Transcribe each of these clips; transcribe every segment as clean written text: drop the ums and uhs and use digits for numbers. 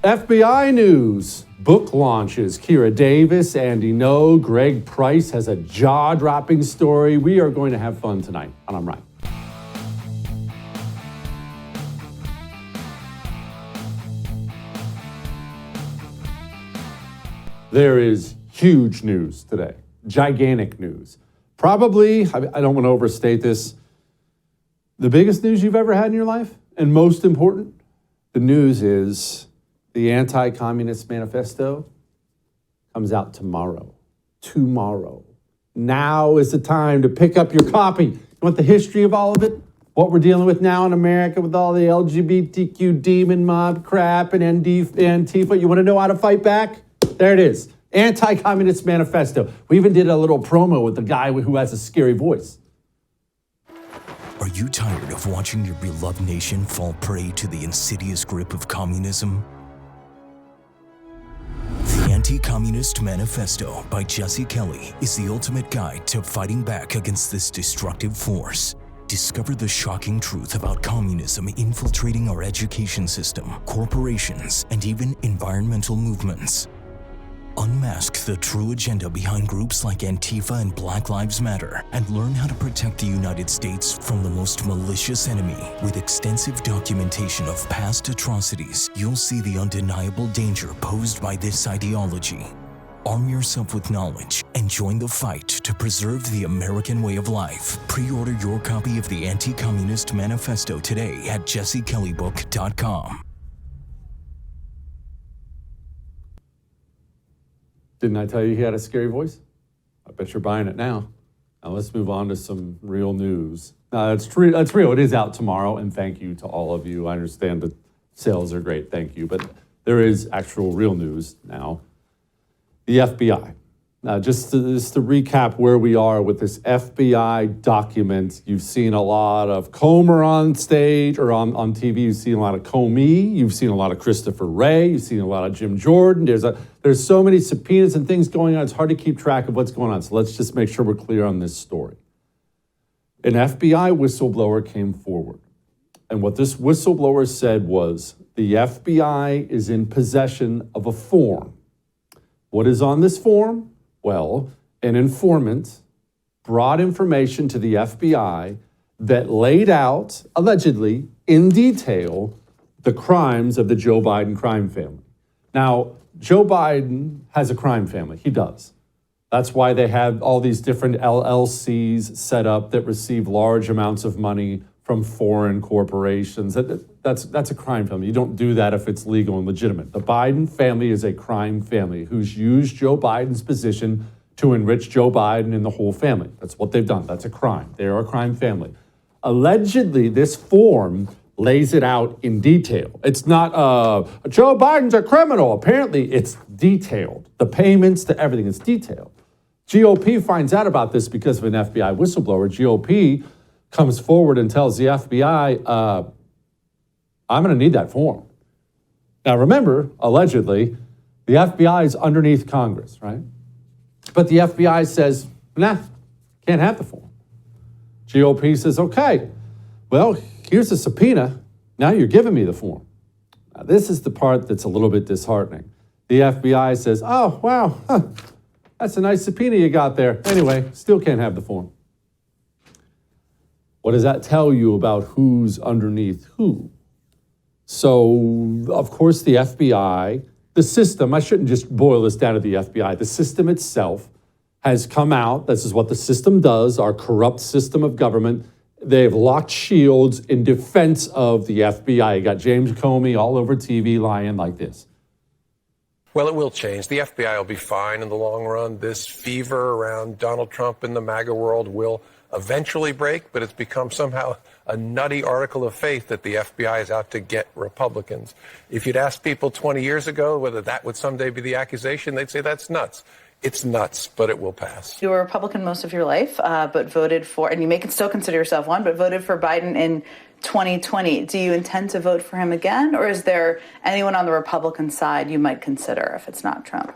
FBI news. Book launches. Kira Davis, Andy No, Greg Price has a jaw-dropping story. We are going to have fun tonight on I'm Right. There is huge news today. Gigantic news. Probably, I don't want to overstate this, the biggest news you've ever had in your life, and most important, the news is the Anti-Communist Manifesto comes out tomorrow. Tomorrow. Now is the time to pick up your copy. You want the history of all of it? What we're dealing with now in America with all the LGBTQ demon mob crap and Antifa. You want to know how to fight back? There it is. Anti-Communist Manifesto. We even did a little promo with the guy who has a scary voice. Are you tired of watching your beloved nation fall prey to the insidious grip of communism? The Anti-Communist Manifesto by Jesse Kelly is the ultimate guide to fighting back against this destructive force. Discover the shocking truth about communism infiltrating our education system, corporations, and even environmental movements. Unmask the true agenda behind groups like Antifa and Black Lives Matter and learn how to protect the United States from the most malicious enemy. With extensive documentation of past atrocities, you'll see the undeniable danger posed by this ideology. Arm yourself with knowledge and join the fight to preserve the American way of life. Pre-order your copy of the Anti-Communist Manifesto today at jessekellybook.com. Didn't I tell you he had a scary voice? I bet you're buying it now. Now let's move on to some real news. That's real. It is out tomorrow, and thank you to all of you. I understand the sales are great, thank you. But there is actual real news now. The FBI. Now, just to recap where we are with this FBI document, you've seen a lot of Comer on stage or on TV. You've seen a lot of Comey. You've seen a lot of Christopher Wray. You've seen a lot of Jim Jordan. There's so many subpoenas and things going on. It's hard to keep track of what's going on. So let's just make sure we're clear on this story. An FBI whistleblower came forward. And what this whistleblower said was the FBI is in possession of a form. What is on this form? Well, an informant brought information to the FBI that laid out, allegedly, in detail, the crimes of the Joe Biden crime family. Now, Joe Biden has a crime family. He does. That's why they have all these different LLCs set up that receive large amounts of money from foreign corporations. That's a crime family. You don't do that if it's legal and legitimate. The Biden family is a crime family who's used Joe Biden's position to enrich Joe Biden and the whole family. That's what they've done. That's a crime. They are a crime family. Allegedly, this form lays it out in detail. It's not, Joe Biden's a criminal. Apparently, it's detailed. The payments to everything is detailed. GOP finds out about this because of an FBI whistleblower. GOP comes forward and tells the FBI, I'm going to need that form. Now, remember, allegedly, the FBI is underneath Congress, right? But the FBI says, nah, can't have the form. GOP says, okay, well, here's a subpoena. Now you're giving me the form. Now, this is the part that's a little bit disheartening. The FBI says, oh, wow, that's a nice subpoena you got there. Anyway, still can't have the form. What does that tell you about who's underneath who? So, of course, the FBI, the system, I shouldn't just boil this down to the FBI, the system itself has come out, this is what the system does, our corrupt system of government. They've locked shields in defense of the FBI. You got James Comey all over TV lying like this. Well, it will change. The FBI will be fine in the long run. This fever around Donald Trump in the MAGA world will eventually break, but it's become somehow a nutty article of faith that the FBI is out to get Republicans. If you'd asked people 20 years ago whether that would someday be the accusation, they'd say that's nuts. It's nuts, but it will pass. You were a Republican most of your life, but voted for, and you may still consider yourself one, but voted for Biden in 2020. Do you intend to vote for him again, or is there anyone on the Republican side you might consider if it's not Trump?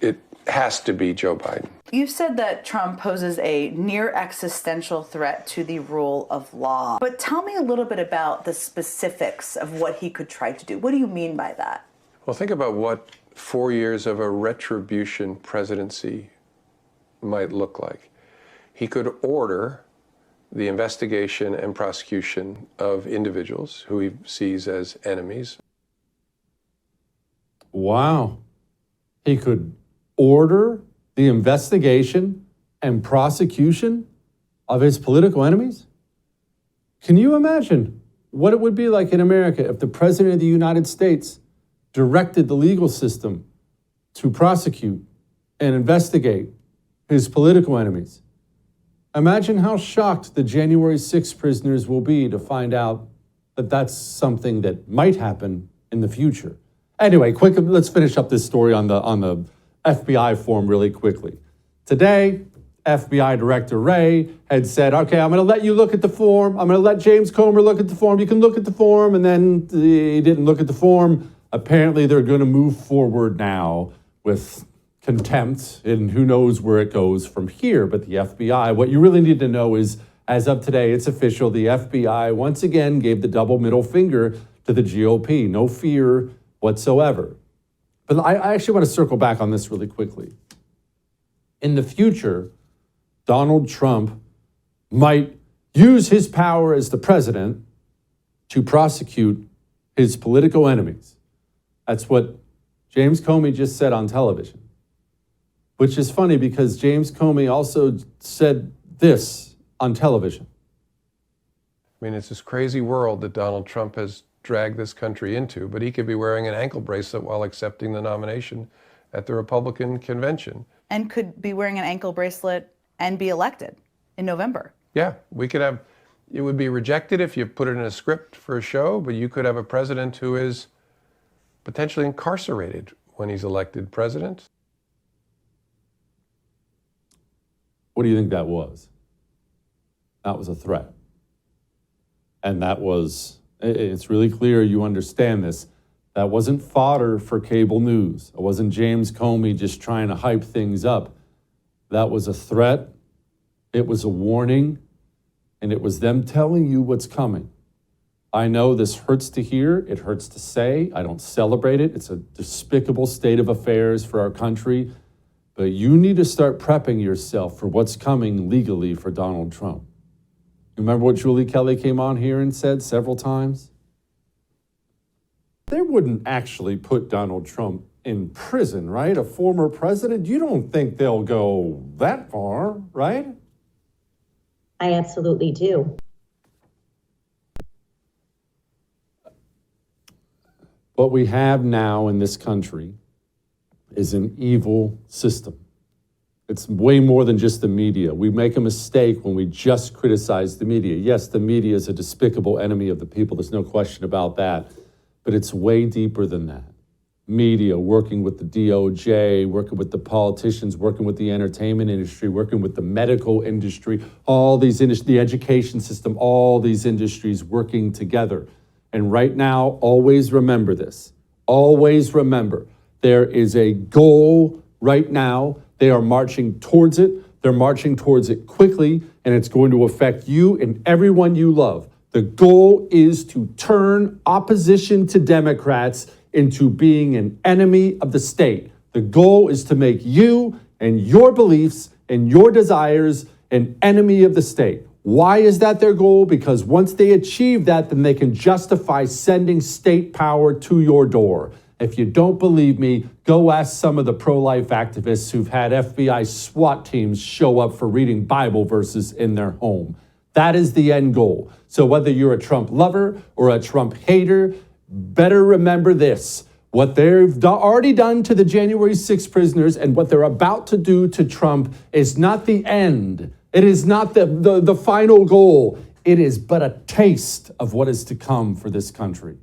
It has to be Joe Biden. You've said that Trump poses a near existential threat to the rule of law. But tell me a little bit about the specifics of what he could try to do. What do you mean by that? Well, think about what 4 years of a retribution presidency might look like. He could order the investigation and prosecution of individuals who he sees as enemies. Wow. He could order the investigation and prosecution of his political enemies? Can you imagine what it would be like in America if the President of the United States directed the legal system to prosecute and investigate his political enemies? Imagine how shocked the January 6th prisoners will be to find out that that's something that might happen in the future. Anyway, let's finish up this story on the FBI form really quickly. Today, FBI Director Wray had said, okay, I'm going to let you look at the form. I'm going to let James Comer look at the form. You can look at the form. And then he didn't look at the form. Apparently, they're going to move forward now with contempt, and who knows where it goes from here. But the FBI, what you really need to know is, as of today, it's official. The FBI once again gave the double middle finger to the GOP. No fear whatsoever. But I actually want to circle back on this really quickly. In the future, Donald Trump might use his power as the president to prosecute his political enemies. That's what James Comey just said on television, which is funny because James Comey also said this on television. I mean, it's this crazy world that Donald Trump has dragged this country into, but he could be wearing an ankle bracelet while accepting the nomination at the Republican convention. And could be wearing an ankle bracelet and be elected in November. Yeah, we could have, it would be rejected if you put it in a script for a show, but you could have a president who is potentially incarcerated when he's elected president. What do you think that was? That was a threat. And that was, it's really clear you understand this. That wasn't fodder for cable news. It wasn't James Comey just trying to hype things up. That was a threat. It was a warning. And it was them telling you what's coming. I know this hurts to hear. It hurts to say. I don't celebrate it. It's a despicable state of affairs for our country. But you need to start prepping yourself for what's coming legally for Donald Trump. Remember what Julie Kelly came on here and said several times? They wouldn't actually put Donald Trump in prison, right? A former president. You don't think they'll go that far, right? I absolutely do. What we have now in this country is an evil system. It's way more than just the media. We make a mistake when we just criticize the media. Yes, the media is a despicable enemy of the people. There's no question about that. But it's way deeper than that. Media, working with the DOJ, working with the politicians, working with the entertainment industry, working with the medical industry, all these industries, the education system, all these industries working together. And right now, always remember this. Always remember, there is a goal right now. They are marching towards it. They're marching towards it quickly, and it's going to affect you and everyone you love. The goal is to turn opposition to Democrats into being an enemy of the state. The goal is to make you and your beliefs and your desires an enemy of the state. Why is that their goal? Because once they achieve that, then they can justify sending state power to your door. If you don't believe me, go ask some of the pro-life activists who've had FBI SWAT teams show up for reading Bible verses in their home. That is the end goal. So whether you're a Trump lover or a Trump hater, better remember this. What they've already done to the January 6th prisoners and what they're about to do to Trump is not the end. It is not the final goal. It is but a taste of what is to come for this country.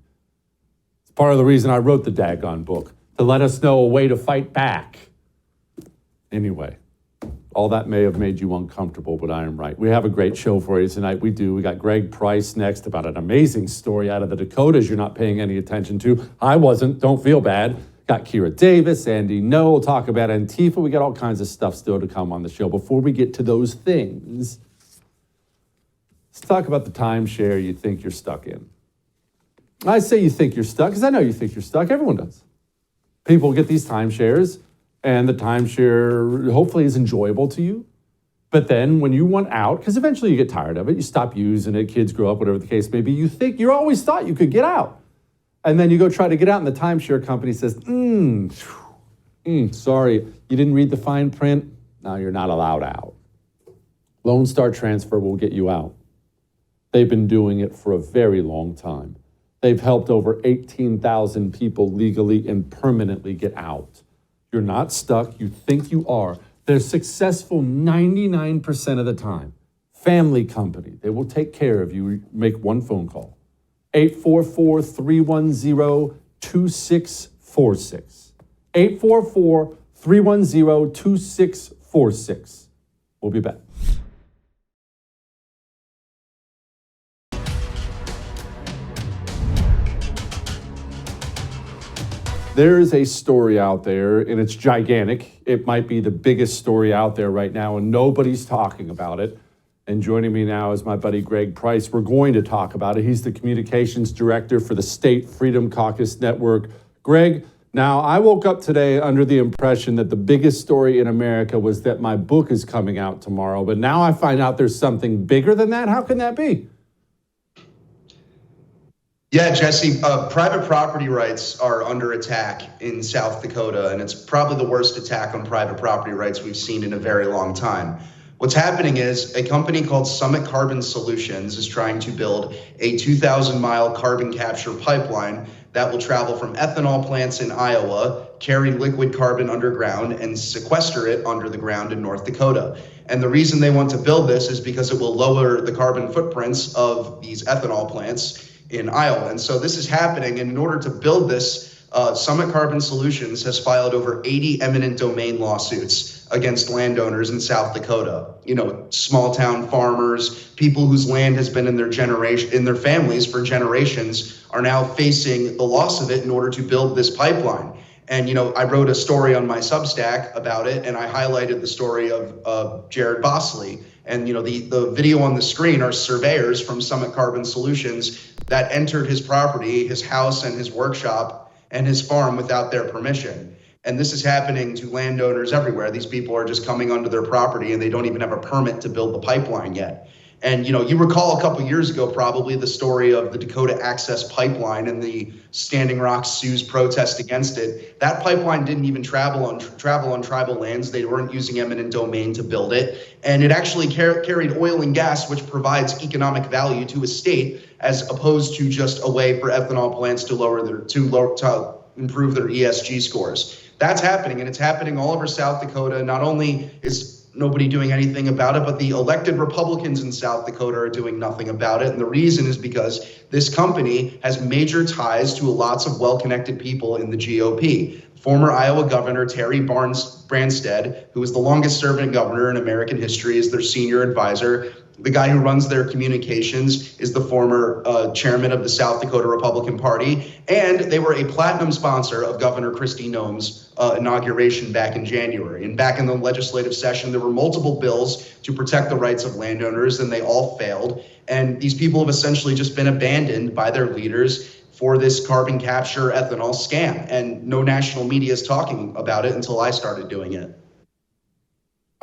It's part of the reason I wrote the daggone book, to let us know a way to fight back. Anyway, all that may have made you uncomfortable, but I am right. We have a great show for you tonight. We do. We got Greg Price next about an amazing story out of the Dakotas you're not paying any attention to. I wasn't. Don't feel bad. Got Kira Davis, Andy No. We'll talk about Antifa. We got all kinds of stuff still to come on the show. Before we get to those things, let's talk about the timeshare you think you're stuck in. I say you think you're stuck because I know you think you're stuck. Everyone does. People get these timeshares, and the timeshare hopefully is enjoyable to you. But then when you want out, because eventually you get tired of it, you stop using it, kids grow up, whatever the case may be, you always thought you could get out. And then you go try to get out, and the timeshare company says, sorry, you didn't read the fine print? Now you're not allowed out. Lone Star Transfer will get you out. They've been doing it for a very long time. They've helped over 18,000 people legally and permanently get out. You're not stuck. You think you are. They're successful 99% of the time. Family company. They will take care of you. Make one phone call. 844-310-2646. 844-310-2646. We'll be back. There is a story out there, and it's gigantic. It might be the biggest story out there right now, and nobody's talking about it. And joining me now is my buddy Greg Price. We're going to talk about it. He's the communications director for the State Freedom Caucus Network. Greg, now I woke up today under the impression that the biggest story in America was that my book is coming out tomorrow, but now I find out there's something bigger than that. How can that be? Yeah, Jesse, private property rights are under attack in South Dakota, and it's probably the worst attack on private property rights we've seen in a very long time. What's happening is a company called Summit Carbon Solutions is trying to build a 2,000-mile carbon capture pipeline that will travel from ethanol plants in Iowa, carry liquid carbon underground, and sequester it under the ground in North Dakota. And the reason they want to build this is because it will lower the carbon footprints of these ethanol plants in Iowa. And so this is happening, and in order to build this, Summit Carbon Solutions has filed over 80 eminent domain lawsuits against landowners in South Dakota. You know, small town farmers, people whose land has been in their families for generations are now facing the loss of it in order to build this pipeline. And, you know, I wrote a story on my Substack about it, and I highlighted the story of Jared Bosley. And, you know, the video on the screen are surveyors from Summit Carbon Solutions that entered his property, his house and his workshop and his farm without their permission. And this is happening to landowners everywhere. These people are just coming onto their property and they don't even have a permit to build the pipeline yet. And, you know, you recall a couple years ago, probably the story of the Dakota Access Pipeline and the Standing Rock Sioux protest against it. That pipeline didn't even travel on tribal lands. They weren't using eminent domain to build it. And it actually carried oil and gas, which provides economic value to a state, as opposed to just a way for ethanol plants to improve their ESG scores. That's happening, and it's happening all over South Dakota. Not only is nobody doing anything about it, but the elected Republicans in South Dakota are doing nothing about it. And the reason is because this company has major ties to lots of well-connected people in the GOP. Former Iowa Governor Terry Branstad, who is the longest-serving governor in American history, is their senior advisor. The guy who runs their communications is the former chairman of the South Dakota Republican Party, and they were a platinum sponsor of Governor Kristi Noem's inauguration back in January. And back in the legislative session, there were multiple bills to protect the rights of landowners, and they all failed. And these people have essentially just been abandoned by their leaders for this carbon capture ethanol scam. And no national media is talking about it until I started doing it.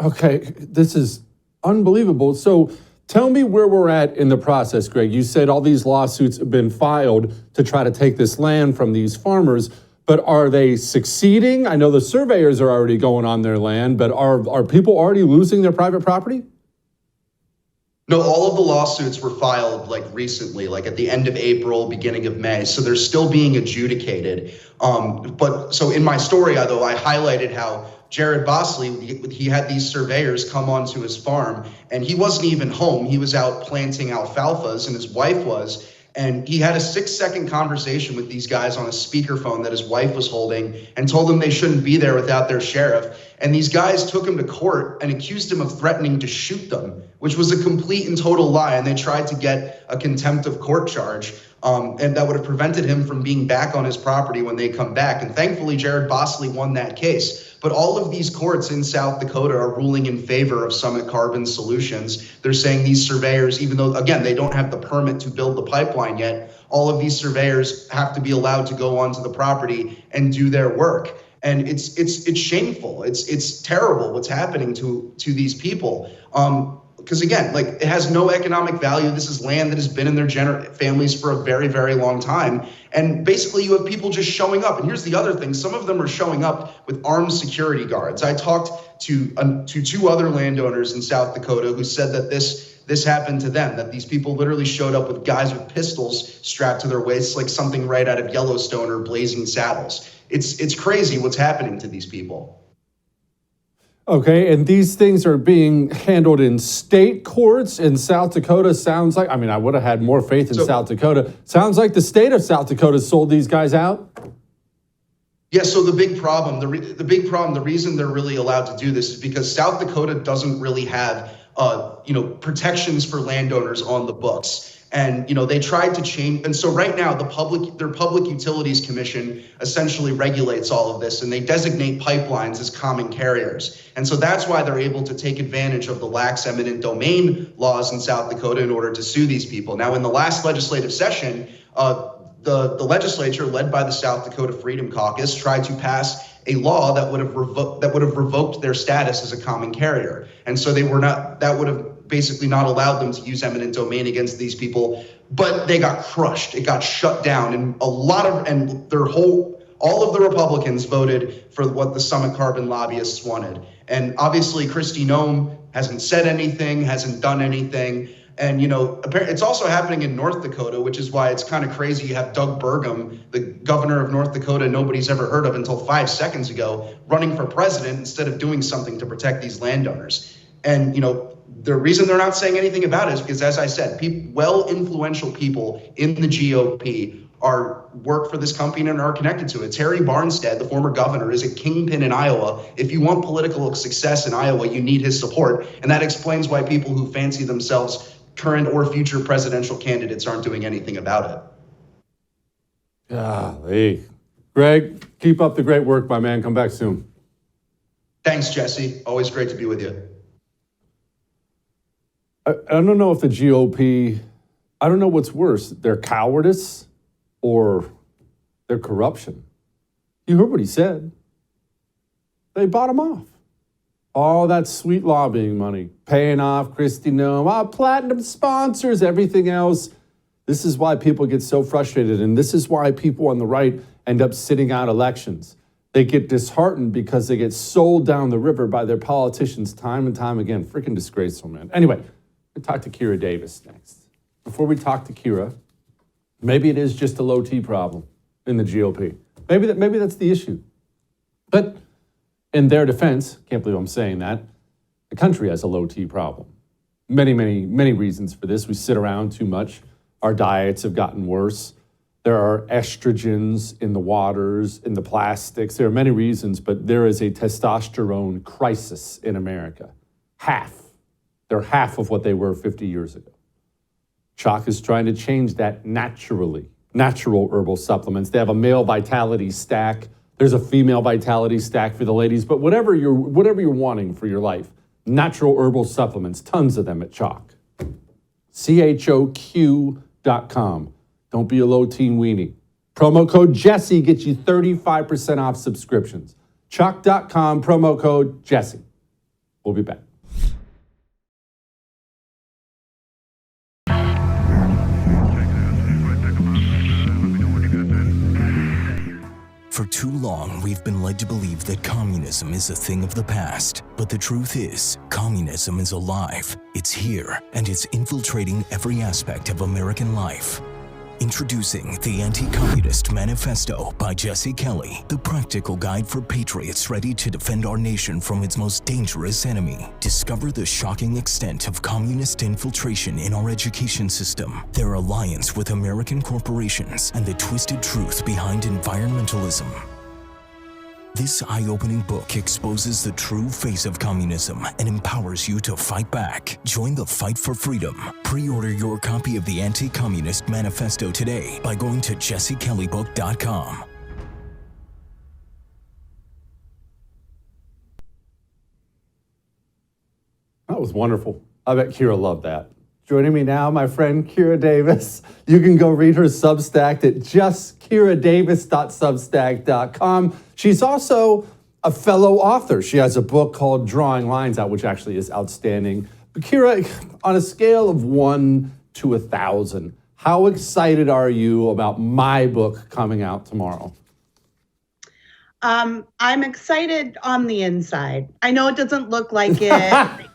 Okay, this is unbelievable. So tell me where we're at in the process, Greg. You said all these lawsuits have been filed to try to take this land from these farmers, but are they succeeding? I know the surveyors are already going on their land, but are people already losing their private property? No, all of the lawsuits were filed like recently, like at the end of April, beginning of May. So they're still being adjudicated. But so in my story, though, I highlighted how Jared Bosley, he had these surveyors come onto his farm, and he wasn't even home. He was out planting alfalfas, and his wife was. And he had a 6-second conversation with these guys on a speakerphone that his wife was holding and told them they shouldn't be there without their sheriff. And these guys took him to court and accused him of threatening to shoot them, which was a complete and total lie. And they tried to get a contempt of court charge. and that would have prevented him from being back on his property when they come back. And thankfully, Jared Bosley won that case. But all of these courts in South Dakota are ruling in favor of Summit Carbon Solutions. They're saying these surveyors, even though, again, they don't have the permit to build the pipeline yet, all of these surveyors have to be allowed to go onto the property and do their work. And it's shameful. It's terrible what's happening to these people. Because again, like, it has no economic value. This is land that has been in their families for a very, very long time. And basically you have people just showing up. And here's the other thing. Some of them are showing up with armed security guards. I talked to two other landowners in South Dakota who said that this happened to them, that these people literally showed up with guys with pistols strapped to their waists, like something right out of Yellowstone or Blazing Saddles. It's crazy what's happening to these people. Okay, and these things are being handled in state courts in South Dakota. Sounds like, I mean, I would have had more faith in South Dakota. Sounds like the state of South Dakota sold these guys out. Yeah, so the big problem, the reason they're really allowed to do this is because South Dakota doesn't really have, protections for landowners on the books. And, they tried to change. And so right now, their Public Utilities Commission essentially regulates all of this, and they designate pipelines as common carriers. And so that's why they're able to take advantage of the lax eminent domain laws in South Dakota in order to sue these people. Now, in the last legislative session, the legislature, led by the South Dakota Freedom Caucus, tried to pass a law that would have revoked their status as a common carrier. And so that would have basically not allowed them to use eminent domain against these people, but they got crushed. It got shut down, and all of the Republicans voted for what the Summit Carbon lobbyists wanted. And obviously Kristi Noem hasn't said anything, hasn't done anything. And, it's also happening in North Dakota, which is why it's kind of crazy. You have Doug Burgum, the governor of North Dakota, nobody's ever heard of until 5 seconds ago, running for president instead of doing something to protect these landowners. And, the reason they're not saying anything about it is because, as I said, influential people in the GOP work for this company and are connected to it. Terry Barnstead, the former governor, is a kingpin in Iowa. If you want political success in Iowa, you need his support. And that explains why people who fancy themselves current or future presidential candidates aren't doing anything about it. Golly. Greg, keep up the great work, my man. Come back soon. Thanks, Jesse. Always great to be with you. I don't know if the GOP, I don't know what's worse, their cowardice or their corruption. You heard what he said. They bought him off. All that sweet lobbying money, paying off Kristi Noem, platinum sponsors, everything else. This is why people get so frustrated, and this is why people on the right end up sitting out elections. They get disheartened because they get sold down the river by their politicians time and time again. Freaking disgraceful, man. Anyway, we'll talk to Kira Davis next. Before we talk to Kira, maybe it is just a low T problem in the GOP. Maybe that's the issue. But in their defense, can't believe I'm saying that, the country has a low T problem. Many, many, many reasons for this. We sit around too much. Our diets have gotten worse. There are estrogens in the waters, in the plastics. There are many reasons, but there is a testosterone crisis in America. They're half of what they were 50 years ago. Choc is trying to change that naturally. Natural herbal supplements. They have a male vitality stack. There's a female vitality stack for the ladies, but whatever you're wanting for your life, natural herbal supplements, tons of them at Choc. CHOQ.com. Don't be a low teen weenie. Promo code Jesse gets you 35% off subscriptions. Choc.com, promo code Jesse. We'll be back. For too long, we've been led to believe that communism is a thing of the past. But the truth is, communism is alive. It's here, and it's infiltrating every aspect of American life. Introducing the Anti-Communist Manifesto by Jesse Kelly, the practical guide for patriots ready to defend our nation from its most dangerous enemy. Discover the shocking extent of communist infiltration in our education system, their alliance with American corporations, and the twisted truth behind environmentalism. This eye-opening book exposes the true face of communism and empowers you to fight back. Join the fight for freedom. Pre-order your copy of the Anti-Communist Manifesto today by going to jessekelleybook.com. That was wonderful. I bet Kira loved that. Joining me now, my friend Kira Davis. You can go read her Substack at justkiradavis.substack.com. She's also a fellow author. She has a book called Drawing Lines out, which actually is outstanding. But Kira, on a scale of 1 to 1,000, how excited are you about my book coming out tomorrow? I'm excited on the inside. I know it doesn't look like it.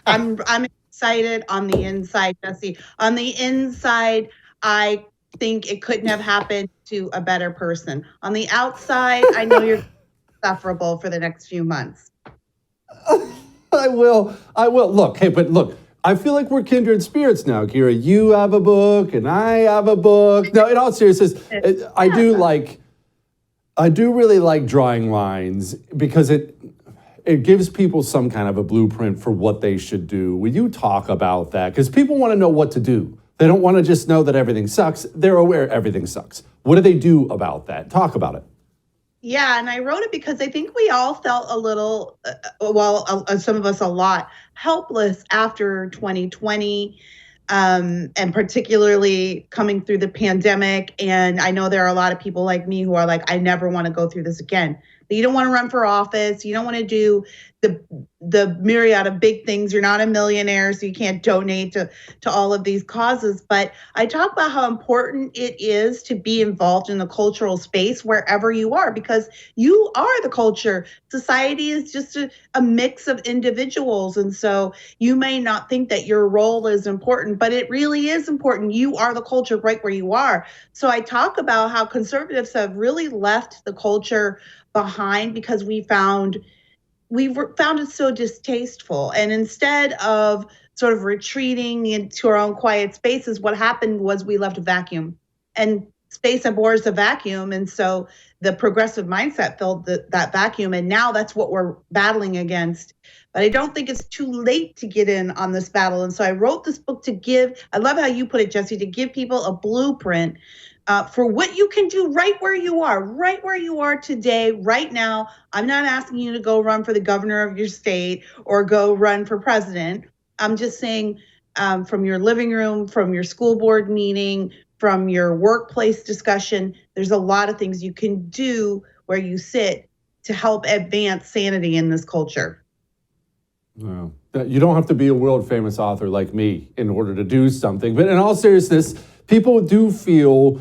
I'm excited on the inside, Jesse. On the inside, I think it couldn't have happened to a better person. On the outside, I know you're sufferable for the next few months. I will. Look, I feel like we're kindred spirits now, Kira. You have a book and I have a book. No, in all seriousness, I do really like Drawing Lines because it gives people some kind of a blueprint for what they should do. Will you talk about that? Because people want to know what to do. They don't want to just know that everything sucks. They're aware everything sucks. What do they do about that? Talk about it. Yeah, and I wrote it because I think we all felt a little, some of us a lot, helpless after 2020, and particularly coming through the pandemic. And I know there are a lot of people like me who are like, I never want to go through this again. You don't want to run for office. You don't want to do the myriad of big things. You're not a millionaire, so you can't donate to all of these causes. But I talk about how important it is to be involved in the cultural space wherever you are, because you are the culture. Society is just a mix of individuals. And so you may not think that your role is important, but it really is important. You are the culture right where you are. So I talk about how conservatives have really left the culture behind because we found it so distasteful. And instead of sort of retreating into our own quiet spaces, what happened was we left a vacuum, and space abhors a vacuum. And so the progressive mindset filled that vacuum. And now that's what we're battling against. But I don't think it's too late to get in on this battle. And so I wrote this book I love how you put it, Jesse, to give people a blueprint for what you can do right where you are today, right now. I'm not asking you to go run for the governor of your state or go run for president. I'm just saying from your living room, from your school board meeting, from your workplace discussion, there's a lot of things you can do where you sit to help advance sanity in this culture. Wow. You don't have to be a world famous author like me in order to do something. But in all seriousness, people do feel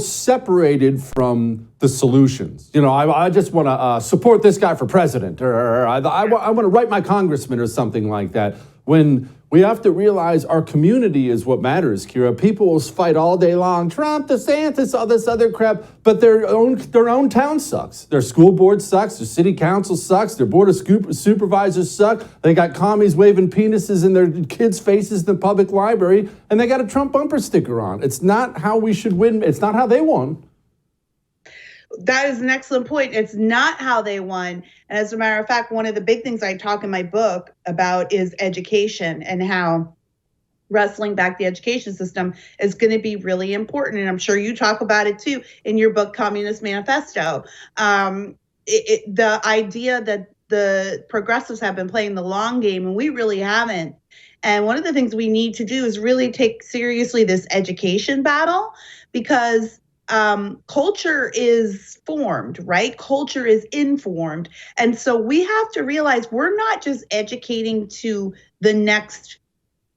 separated from the solutions. You know, I just want to support this guy for president, or I want to write my congressman or something like that. When we have to realize our community is what matters, Kira. People will fight all day long, Trump, DeSantis, all this other crap, but their own town sucks. Their school board sucks. Their city council sucks. Their board of supervisors suck. They got commies waving penises in their kids' faces in the public library, and they got a Trump bumper sticker on. It's not how we should win. It's not how they won. That is an excellent point. It's not how they won. And as a matter of fact, one of the big things I talk in my book about is education, and how wrestling back the education system is going to be really important. And I'm sure you talk about it too in your book, Communist Manifesto. The idea that the progressives have been playing the long game, and we really haven't. And one of the things we need to do is really take seriously this education battle, because culture is formed, right? Culture is informed. And so we have to realize we're not just educating to the next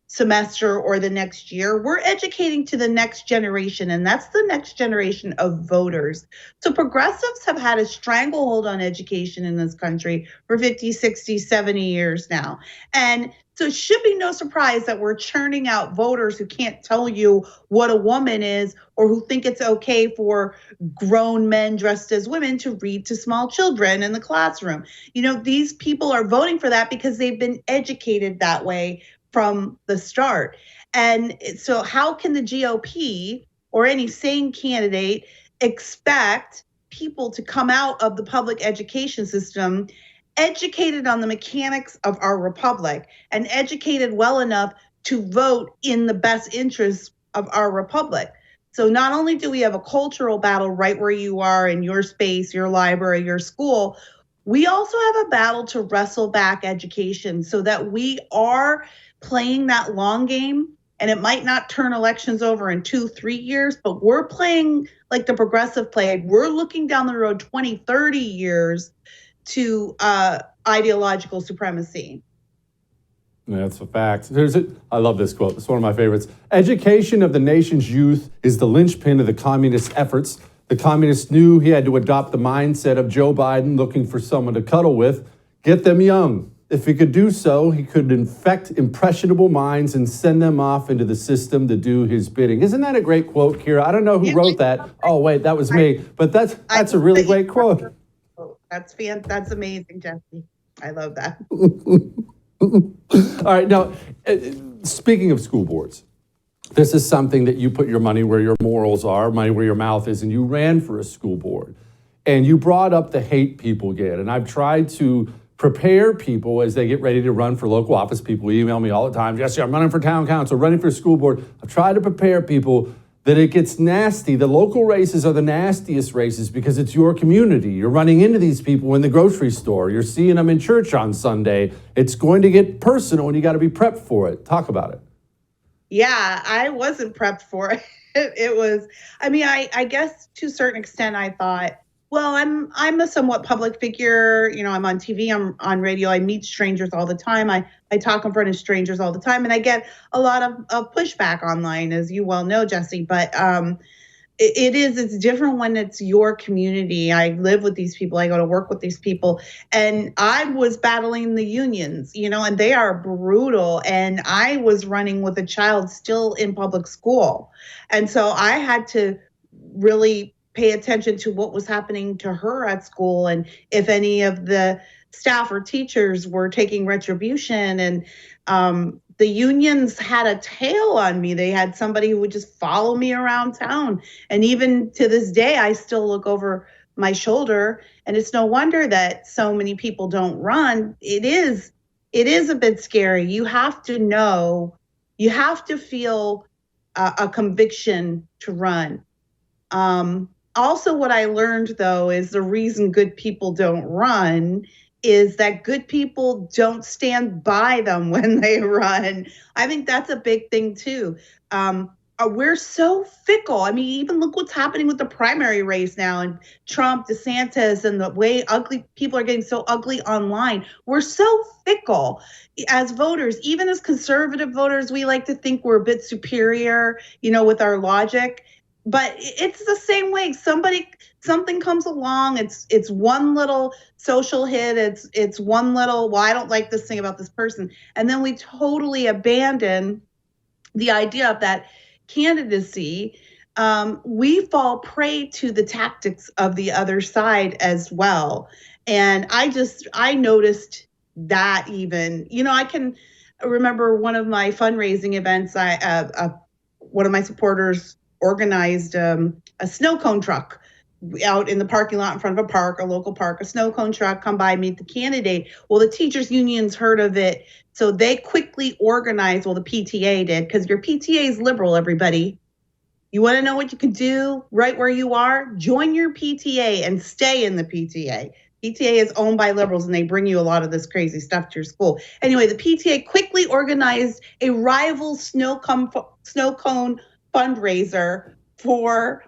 semester or the next year. We're educating to the next generation, and that's the next generation of voters. So progressives have had a stranglehold on education in this country for 50, 60, 70 years now. And so it should be no surprise that we're churning out voters who can't tell you what a woman is, or who think it's okay for grown men dressed as women to read to small children in the classroom. You know, these people are voting for that because they've been educated that way from the start. And so how can the GOP or any sane candidate expect people to come out of the public education system educated on the mechanics of our republic and educated well enough to vote in the best interests of our republic. So not only do we have a cultural battle right where you are in your space, your library, your school, we also have a battle to wrestle back education so that we are playing that long game. And it might not turn elections over in 2-3 years, but we're playing like the progressive played. We're looking down the road 20, 30 years to ideological supremacy. That's a fact. I love this quote. It's one of my favorites. Education of the nation's youth is the linchpin of the communist efforts. The communists knew he had to adopt the mindset of Joe Biden looking for someone to cuddle with, get them young. If he could do so, he could infect impressionable minds and send them off into the system to do his bidding. Isn't that a great quote, Kira? I don't know who wrote that. Oh, wait, that was me. But that's a really great quote. That's amazing, Jesse. I love that. All right, now, speaking of school boards, this is something that you put your money where your morals are, money where your mouth is, and you ran for a school board. And you brought up the hate people get. And I've tried to prepare people as they get ready to run for local office. People email me all the time, Jesse, I'm running for town council, running for school board. I've tried to prepare people that it gets nasty. The local races are the nastiest races because it's your community. You're running into these people in the grocery store. You're seeing them in church on Sunday. It's going to get personal and you got to be prepped for it. Talk about it. Yeah, I wasn't prepped for it. It was, I guess to a certain extent I thought, well, I'm a somewhat public figure. You know, I'm on TV, I'm on radio, I meet strangers all the time. I talk in front of strangers all the time, and I get a lot of pushback online, as you well know, Jesse. But it's different when it's your community. I live with these people, I go to work with these people, and I was battling the unions, you know, and they are brutal. And I was running with a child still in public school. And so I had to really pay attention to what was happening to her at school and if any of the staff or teachers were taking retribution. And the unions had a tail on me. They had somebody who would just follow me around town. And even to this day, I still look over my shoulder. And it's no wonder that so many people don't run. It is a bit scary. You have to know, you have to feel a conviction to run. Also, what I learned, though, is the reason good people don't run is that good people don't stand by them when they run. I think that's a big thing, too. We're so fickle. I mean, even look what's happening with the primary race now and Trump, DeSantis, and the way ugly people are getting so ugly online. We're so fickle as voters. Even as conservative voters, we like to think we're a bit superior, you know, with our logic. But it's the same way. Something comes along. It's one little social hit. It's one little, well, I don't like this thing about this person. And then we totally abandon the idea of that candidacy. We fall prey to the tactics of the other side as well. And I noticed that even, you know, I can remember one of my fundraising events. One of my supporters organized a snow cone truck out in the parking lot in front of a park, a local park, a snow cone truck, come by, meet the candidate. Well, the teachers unions heard of it. So they quickly organized, well, the PTA did, because your PTA is liberal, everybody. You want to know what you can do right where you are? Join your PTA and stay in the PTA. PTA is owned by liberals and they bring you a lot of this crazy stuff to your school. Anyway, the PTA quickly organized a rival snow cone fundraiser for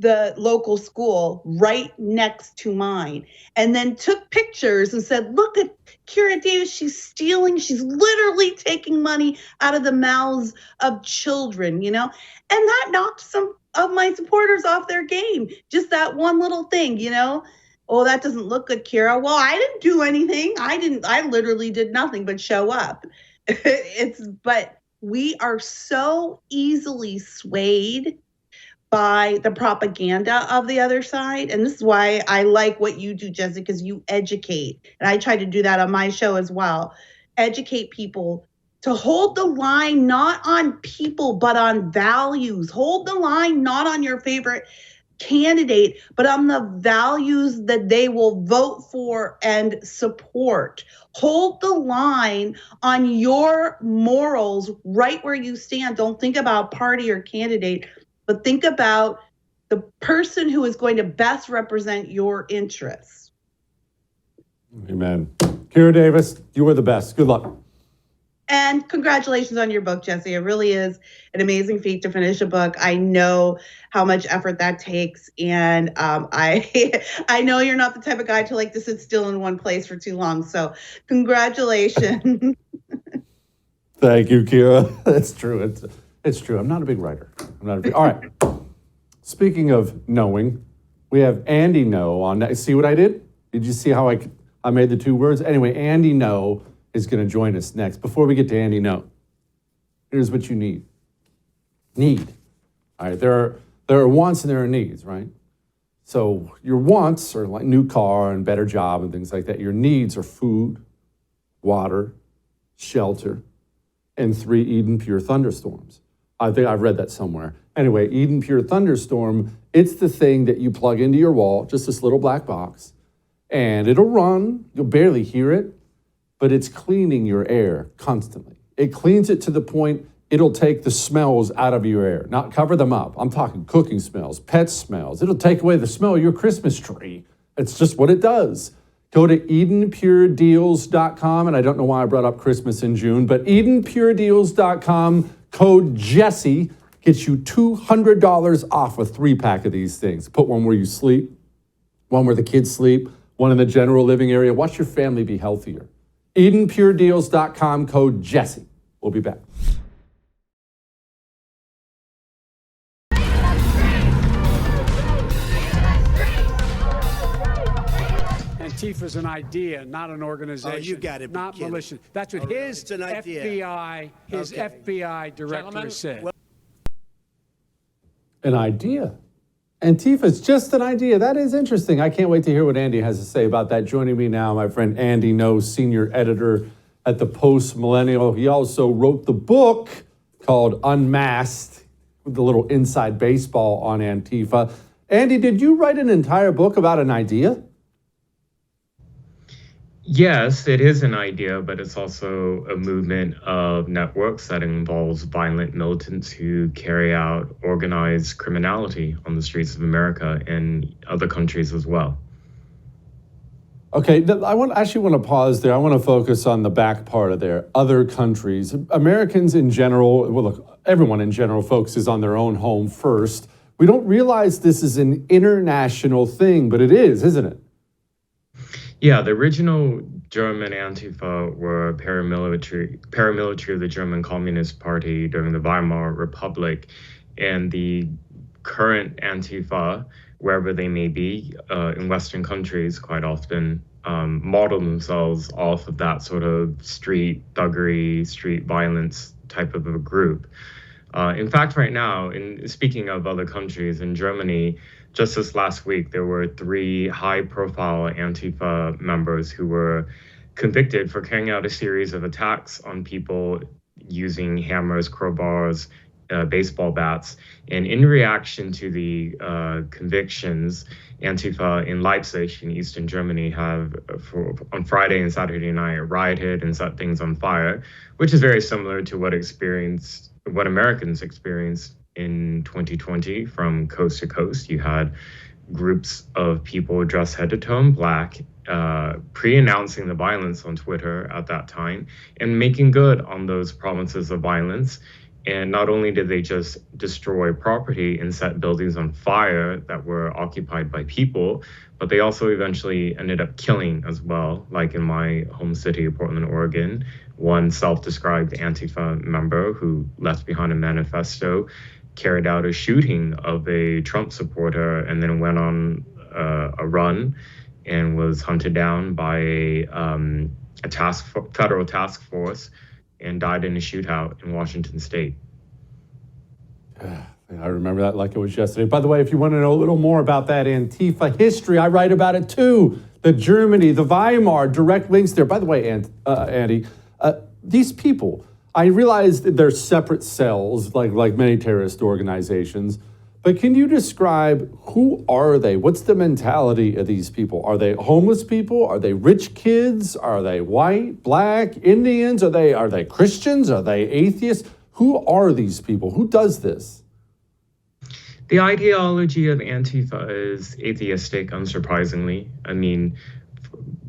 the local school right next to mine, and then took pictures and said, look at Kira Davis, she's stealing, she's literally taking money out of the mouths of children, you know, and that knocked some of my supporters off their game. Just that one little thing, you know. Oh, that doesn't look good, Kira. Well, I didn't do anything. I literally did nothing but show up. But we are so easily swayed by the propaganda of the other side. And this is why I like what you do, Jesse, because you educate. And I try to do that on my show as well. Educate people to hold the line, not on people, but on values. Hold the line, not on your favorite candidate, but on the values that they will vote for and support. Hold the line on your morals right where you stand. Don't think about party or candidate, but think about the person who is going to best represent your interests. Amen. Kira Davis, you are the best. Good luck. And congratulations on your book, Jesse. It really is an amazing feat to finish a book. I know how much effort that takes. And I know you're not the type of guy to like to sit still in one place for too long. So congratulations. Thank you, Kira. That's true. It's true. I'm not a big writer. All right. Speaking of knowing, we have Andy No on. See what I did? Did you see how I made the two words? Anyway, Andy No is going to join us next. Before we get to Andy No, here's what you need. All right, there are wants and there are needs, right? So your wants are like new car and better job and things like that. Your needs are food, water, shelter, and 3 Eden Pure thunderstorms. I think I've read that somewhere. Anyway, Eden Pure Thunderstorm, it's the thing that you plug into your wall, just this little black box, and it'll run. You'll barely hear it, but it's cleaning your air constantly. It cleans it to the point it'll take the smells out of your air, not cover them up. I'm talking cooking smells, pet smells. It'll take away the smell of your Christmas tree. It's just what it does. Go to EdenPureDeals.com, and I don't know why I brought up Christmas in June, but EdenPureDeals.com, code Jesse gets you $200 off a 3-pack of these things. Put one where you sleep, one where the kids sleep, one in the general living area. Watch your family be healthier. EdenPureDeals.com, code Jesse. We'll be back. Antifa's an idea, not an organization. Oh, you got it. Not malicious. That's what his FBI, Okay. FBI director said. An idea. Antifa's just an idea. That is interesting. I can't wait to hear what Andy has to say about that. Joining me now, my friend Andy No, senior editor at the Post Millennial. He also wrote the book called Unmasked, with the little inside baseball on Antifa. Andy, did you write an entire book about an idea? Yes, it is an idea, but it's also a movement of networks that involves violent militants who carry out organized criminality on the streets of America and other countries as well. Okay, I actually want to pause there. I want to focus on the back part of there. Other countries. Americans in general, well, look, everyone in general focuses on their own home first. We don't realize this is an international thing, but it is, isn't it? Yeah, the original German Antifa were paramilitary of the German Communist Party during the Weimar Republic, and the current Antifa, wherever they may be, in Western countries quite often model themselves off of that sort of street thuggery, street violence type of a group. In fact, right now, speaking of other countries, in Germany, just this last week, there were 3 high-profile Antifa members who were convicted for carrying out a series of attacks on people using hammers, crowbars, baseball bats. And in reaction to the convictions, Antifa in Leipzig in Eastern Germany have, on Friday and Saturday night, rioted and set things on fire, which is very similar to what Americans experienced in 2020 from coast to coast. You had groups of people dressed head to toe in black, pre-announcing the violence on Twitter at that time and making good on those promises of violence. And not only did they just destroy property and set buildings on fire that were occupied by people, but they also eventually ended up killing as well, like in my home city of Portland, Oregon. One self-described Antifa member who left behind a manifesto carried out a shooting of a Trump supporter and then went on a run and was hunted down by a federal task force and died in a shootout in Washington State. I remember that like it was yesterday. By the way, if you want to know a little more about that Antifa history, I write about it too. The Germany, the Weimar, direct links there. By the way, Andy, these people, I realize that they're separate cells, like many terrorist organizations, But can you describe who are they? What's the mentality of these people? Are they homeless people? Are they rich kids? Are they white, black, Indians? Are they Christians? Are they atheists? Who are these people? Who does this? The ideology of Antifa is atheistic, unsurprisingly. I mean,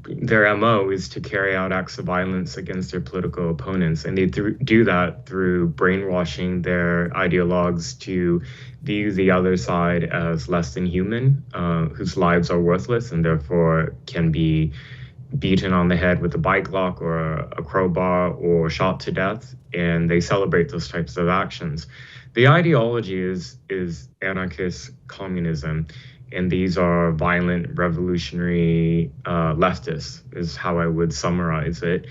their MO is to carry out acts of violence against their political opponents, and they do that through brainwashing their ideologues to view the other side as less than human, whose lives are worthless and therefore can be beaten on the head with a bike lock or a crowbar or shot to death, and they celebrate those types of actions. The ideology is anarchist communism, and these are violent revolutionary leftists, is how I would summarize it.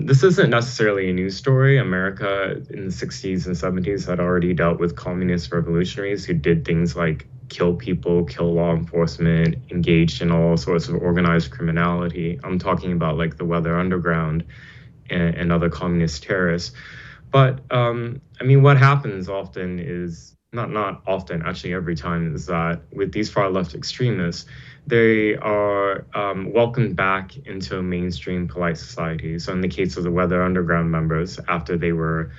This isn't necessarily a news story. America in the 60s and 70s had already dealt with communist revolutionaries who did things like kill people, kill law enforcement, engaged in all sorts of organized criminality. I'm talking about like the Weather Underground and other communist terrorists. But I mean, what happens often is, not often, actually every time, is that with these far left extremists, they are welcomed back into a mainstream polite society. So in the case of the Weather Underground members, after they were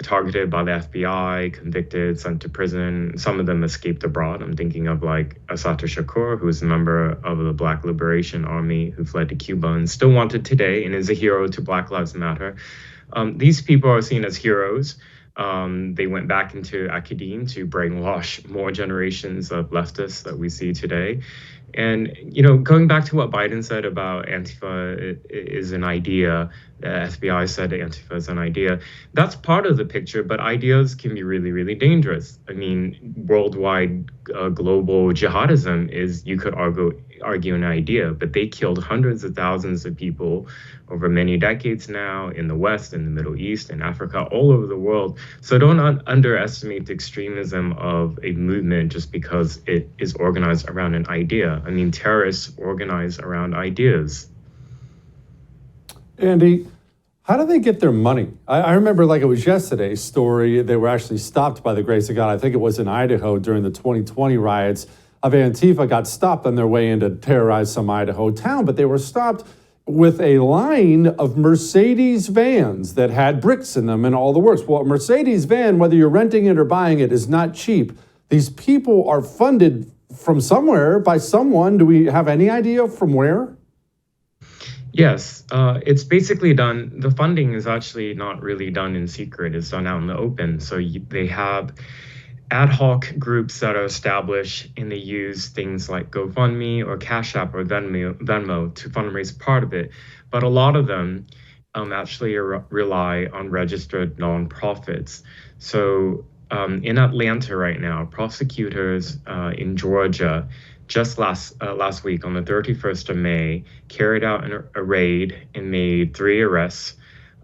targeted by the FBI, convicted, sent to prison, some of them escaped abroad. I'm thinking of like Assata Shakur, who was a member of the Black Liberation Army who fled to Cuba and still wanted today and is a hero to Black Lives Matter. These people are seen as heroes. They went back into academia to brainwash more generations of leftists that we see today. And, you know, going back to what Biden said about Antifa is an idea, the FBI said Antifa is an idea, that's part of the picture, but ideas can be really, really dangerous. I mean, worldwide global jihadism is, you could argue an idea, but they killed hundreds of thousands of people over many decades now in the West, in the Middle East, in Africa, all over the world. So don't underestimate the extremism of a movement just because it is organized around an idea. I mean, terrorists organize around ideas. Andy, how do they get their money? I remember like it was yesterday's story. They were actually stopped by the grace of God. I think it was in Idaho during the 2020 riots of Antifa got stopped on their way in to terrorize some Idaho town, but they were stopped with a line of Mercedes vans that had bricks in them and all the works. Well, a Mercedes van, whether you're renting it or buying it, is not cheap. These people are funded from somewhere by someone. Do we have any idea from where? Yes, it's basically done. The funding is actually not really done in secret. It's done out in the open. So they have ad hoc groups that are established, and they use things like GoFundMe or Cash App or Venmo to fundraise part of it. But a lot of them actually rely on registered nonprofits. So in Atlanta right now, prosecutors in Georgia just last week on the 31st of May carried out a raid and made 3 arrests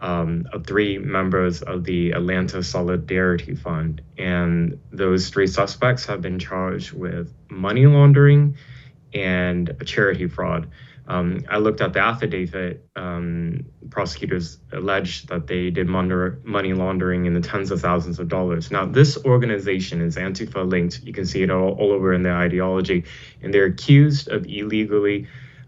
of 3 members of the Atlanta Solidarity Fund. And those 3 suspects have been charged with money laundering and charity fraud. I looked at the affidavit. Prosecutors alleged that they did money laundering in the tens of thousands of dollars. Now, this organization is Antifa linked. You can see it all over in their ideology. And they're accused of illegally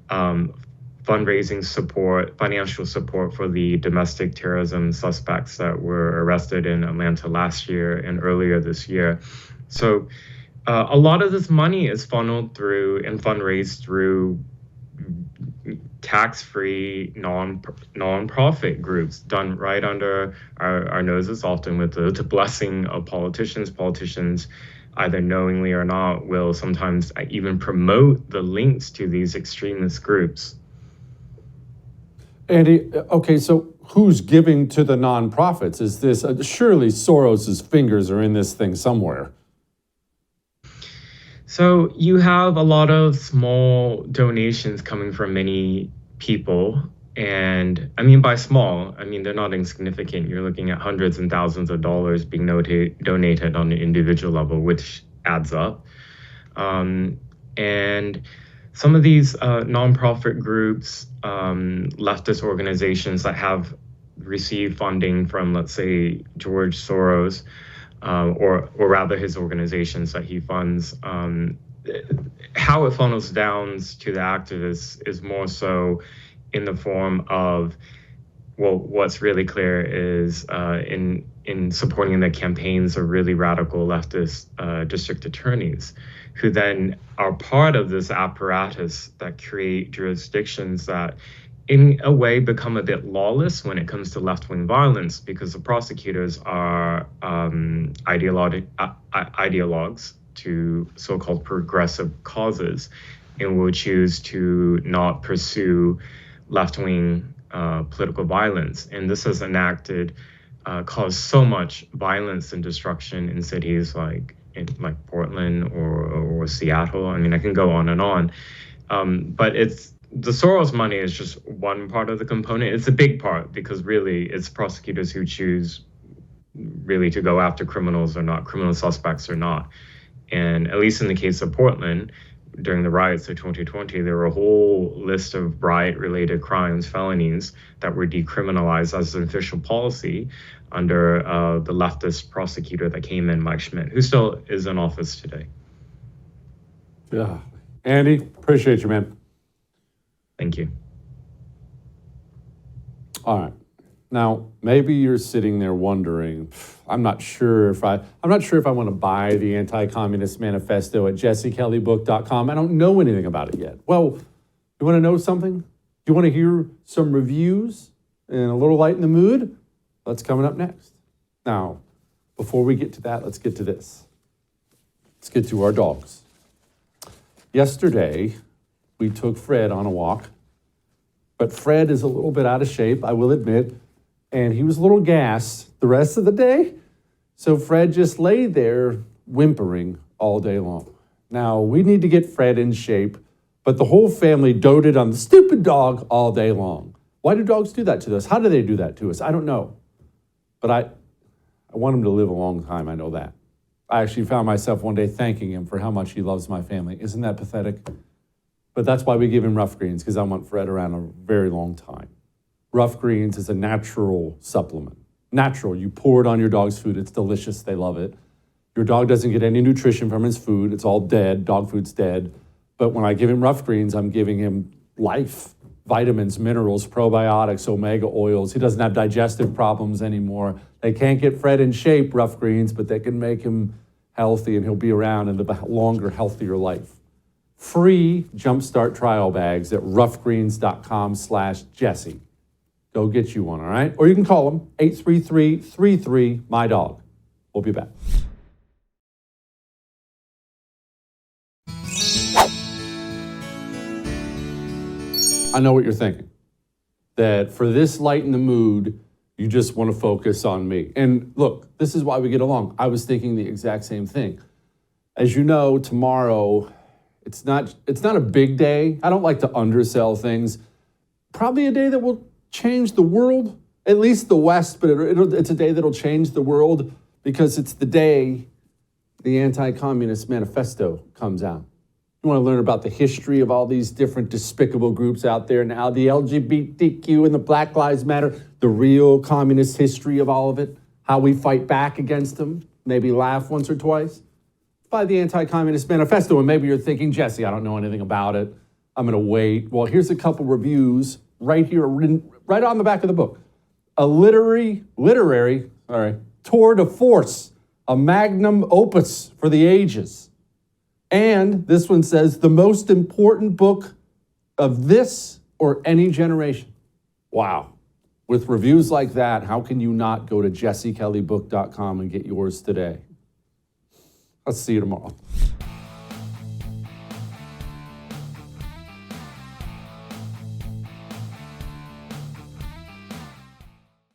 fundraising support, financial support for the domestic terrorism suspects that were arrested in Atlanta last year and earlier this year. So a lot of this money is funneled through and fundraised through tax-free non-profit groups done right under our noses, often with the blessing of politicians. Politicians, either knowingly or not, will sometimes even promote the links to these extremist groups. Andy, okay, so who's giving to the nonprofits? Is this, surely Soros's fingers are in this thing somewhere. So you have a lot of small donations coming from many people. And I mean, by small, I mean, they're not insignificant. You're looking at hundreds and thousands of dollars being donated on an individual level, which adds up. And some of these nonprofit groups, leftist organizations that have received funding from, let's say, George Soros, or rather his organizations that he funds. How it funnels down to the activists is more so in the form of, well, what's really clear is in supporting the campaigns of really radical leftist district attorneys, who then are part of this apparatus that create jurisdictions that in a way become a bit lawless when it comes to left-wing violence, because the prosecutors are ideologues to so-called progressive causes and will choose to not pursue left-wing political violence. And this has caused so much violence and destruction in cities like Portland or Seattle. I mean, I can go on and on. But the Soros money is just one part of the component. It's a big part because really it's prosecutors who choose really to go after criminals or not, criminal suspects or not. And at least in the case of Portland, during the riots of 2020, there were a whole list of riot-related crimes, felonies, that were decriminalized as an official policy under the leftist prosecutor that came in, Mike Schmidt, who still is in office today. Yeah. Andy, appreciate you, man. Thank you. All right. Now, maybe you're sitting there wondering, I'm not sure if I want to buy the Anti-Communist Manifesto at jessekellybook.com. I don't know anything about it yet. Well, you want to know something? You want to hear some reviews and a little lighten the mood? That's coming up next. Now, before we get to that, let's get to this. Let's get to our dogs. Yesterday, we took Fred on a walk, but Fred is a little bit out of shape, I will admit, and he was a little gassed the rest of the day. So Fred just lay there whimpering all day long. Now, we need to get Fred in shape, but the whole family doted on the stupid dog all day long. Why do dogs do that to us? How do they do that to us? I don't know. But I want him to live a long time, I know that. I actually found myself one day thanking him for how much he loves my family. Isn't that pathetic? But that's why we give him Rough Greens, because I want Fred around a very long time. Rough Greens is a natural supplement. Natural. You pour it on your dog's food. It's delicious. They love it. Your dog doesn't get any nutrition from his food. It's all dead. Dog food's dead. But when I give him Rough Greens, I'm giving him life, vitamins, minerals, probiotics, omega oils. He doesn't have digestive problems anymore. They can't get Fred in shape, Rough Greens, but they can make him healthy and he'll be around and live a longer, healthier life. Free Jumpstart trial bags at roughgreens.com/Jesse. Go get you one, all right? Or you can call them, 833-33-MY-DOG. We'll be back. I know what you're thinking, that for this light in the mood, you just want to focus on me. And look, this is why we get along. I was thinking the exact same thing. As you know, tomorrow, it's not a big day. I don't like to undersell things. Probably a day that will change the world, at least the West, but it's a day that'll change the world because it's the day the Anti-Communist Manifesto comes out. You want to learn about the history of all these different despicable groups out there now, the LGBTQ and the Black Lives Matter, the real communist history of all of it, how we fight back against them, maybe laugh once or twice. By the Anti-Communist Manifesto, and maybe you're thinking, Jesse, I don't know anything about it. I'm going to wait. Well, here's a couple reviews right here, right on the back of the book. A literary tour de force, a magnum opus for the ages. And this one says, the most important book of this or any generation. Wow. With reviews like that, how can you not go to jessekellybook.com and get yours today? I'll see you tomorrow.